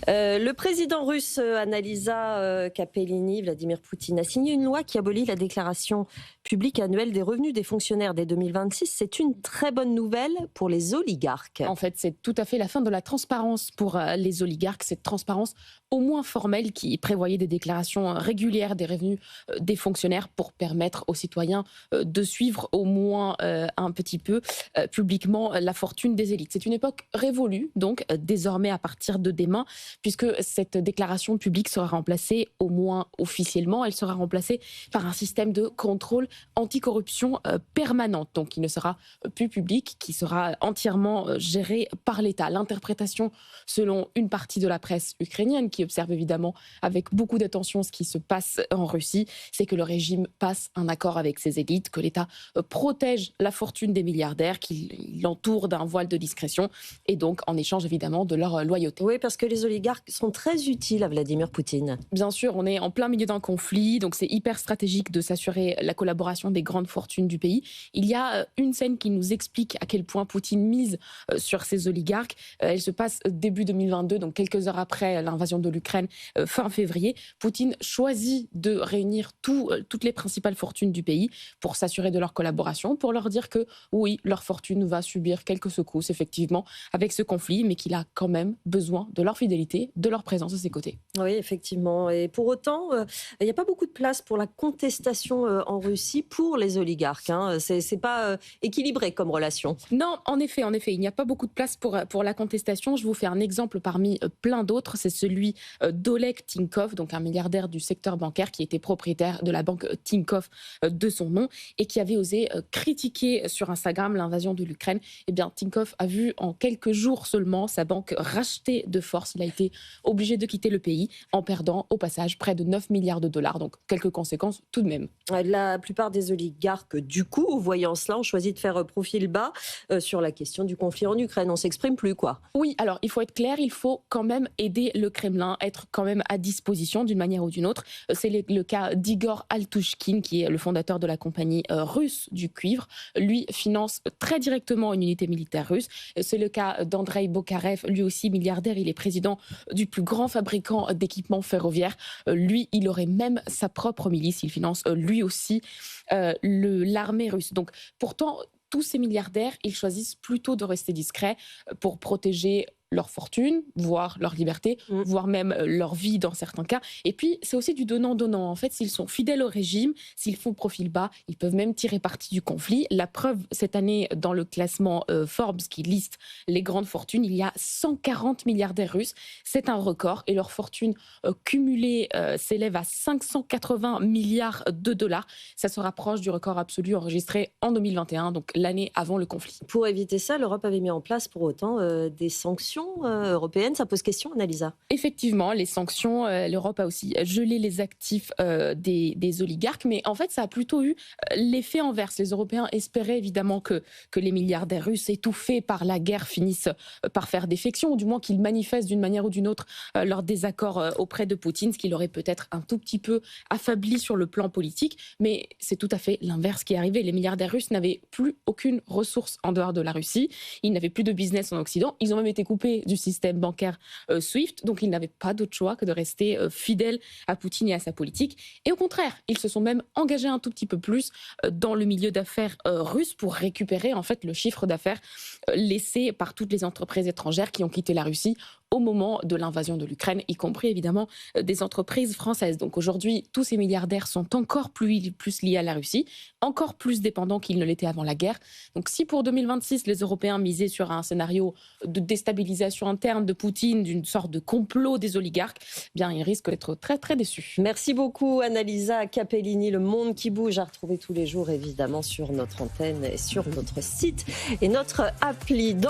Le président russe Annalisa Kapellini, Vladimir Poutine, a signé une loi qui abolit la déclaration publique annuelle des revenus des fonctionnaires dès 2026. C'est une très bonne nouvelle pour les oligarques. En fait, c'est tout à fait la fin de la transparence pour les oligarques, cette transparence au moins formelle qui prévoyait des déclarations régulières des revenus des fonctionnaires pour permettre aux citoyens de suivre au moins un petit peu publiquement la fortune des élites. C'est une époque révolue, donc désormais à partir de demain, puisque cette déclaration publique sera remplacée, au moins officiellement, elle sera remplacée par un système de contrôle anticorruption permanente, donc qui ne sera plus public, qui sera entièrement géré par l'État. L'interprétation, selon une partie de la presse ukrainienne, qui observe évidemment avec beaucoup d'attention ce qui se passe en Russie, c'est que le régime passe un accord avec ses élites, que l'État protège la fortune des milliardaires, qu'il l'entoure d'un voile de discrétion, et donc en échange évidemment de leur loyauté. Oui, parce que les oligarques sont très utiles à Vladimir Poutine. Bien sûr, on est en plein milieu d'un conflit, donc c'est hyper stratégique de s'assurer la collaboration des grandes fortunes du pays. Il y a une scène qui nous explique à quel point Poutine mise sur ces oligarques. Elle se passe début 2022, donc quelques heures après l'invasion de l'Ukraine, fin février. Poutine choisit de réunir toutes les principales fortunes du pays pour s'assurer de leur collaboration, pour leur dire que oui, leur fortune va subir quelques secousses, effectivement, avec ce conflit, mais qu'il a quand même besoin de leur fidélité, de leur présence à ses côtés. Oui, effectivement. Et pour autant, il n'y a pas beaucoup de place pour la contestation en Russie pour les oligarques. C'est pas équilibré comme relation. Non, en effet, il n'y a pas beaucoup de place pour la contestation. Je vous fais un exemple parmi plein d'autres. C'est celui d'Oleg Tinkov, donc un milliardaire du secteur bancaire qui était propriétaire de la banque Tinkoff de son nom et qui avait osé critiquer sur Instagram l'invasion de l'Ukraine. Eh bien, Tinkoff a vu en quelques jours seulement sa banque rachetée de force. Il a été obligé de quitter le pays en perdant au passage près de 9 milliards de dollars. Donc, quelques conséquences tout de même. La plupart des oligarques, du coup, voyant cela, ont choisi de faire profil bas sur la question du conflit en Ukraine. On ne s'exprime plus, quoi. Oui, alors il faut être clair, il faut quand même aider le Kremlin, être quand même à disposition d'une manière ou d'une autre. C'est le cas d'Igor Altushkin, qui est le fondateur de la compagnie russe du cuivre. Lui finance très directement une unité militaire russe. C'est le cas d'Andrei Bokharev, lui aussi milliardaire. Il est président du plus grand fabricant d'équipements ferroviaires. Lui, il aurait même sa propre milice. Il finance lui aussi l'armée russe. Donc pourtant, tous ces milliardaires, ils choisissent plutôt de rester discrets pour protéger leur fortune, voire leur liberté, voire même leur vie dans certains cas. Et puis, c'est aussi du donnant-donnant. En fait, s'ils sont fidèles au régime, s'ils font profil bas, ils peuvent même tirer parti du conflit. La preuve, cette année, dans le classement Forbes qui liste les grandes fortunes, il y a 140 milliardaires russes. C'est un record et leur fortune cumulée s'élève à 580 milliards de dollars. Ça se rapproche du record absolu enregistré en 2021, donc l'année avant le conflit. Pour éviter ça, l'Europe avait mis en place pour autant des sanctions européennes. Ça pose question, Annalisa. Effectivement, les sanctions, l'Europe a aussi gelé les actifs des oligarques, mais en fait, ça a plutôt eu l'effet inverse. Les Européens espéraient évidemment que les milliardaires russes étouffés par la guerre finissent par faire défection, ou du moins qu'ils manifestent d'une manière ou d'une autre leur désaccord auprès de Poutine, ce qui l'aurait peut-être un tout petit peu affaibli sur le plan politique, mais c'est tout à fait l'inverse qui est arrivé. Les milliardaires russes n'avaient plus aucune ressource en dehors de la Russie, ils n'avaient plus de business en Occident, ils ont même été coupés du système bancaire SWIFT, donc ils n'avaient pas d'autre choix que de rester fidèles à Poutine et à sa politique. Et au contraire, ils se sont même engagés un tout petit peu plus dans le milieu d'affaires russe pour récupérer en fait le chiffre d'affaires laissé par toutes les entreprises étrangères qui ont quitté la Russie au moment de l'invasion de l'Ukraine, y compris évidemment des entreprises françaises. Donc aujourd'hui, tous ces milliardaires sont encore plus liés à la Russie, encore plus dépendants qu'ils ne l'étaient avant la guerre. Donc si pour 2026, les Européens misaient sur un scénario de déstabilisation interne de Poutine, d'une sorte de complot des oligarques, bien ils risquent d'être très très déçus. Merci beaucoup Annalisa Kapellini. Le monde qui bouge à retrouver tous les jours évidemment sur notre antenne et sur notre site et notre appli.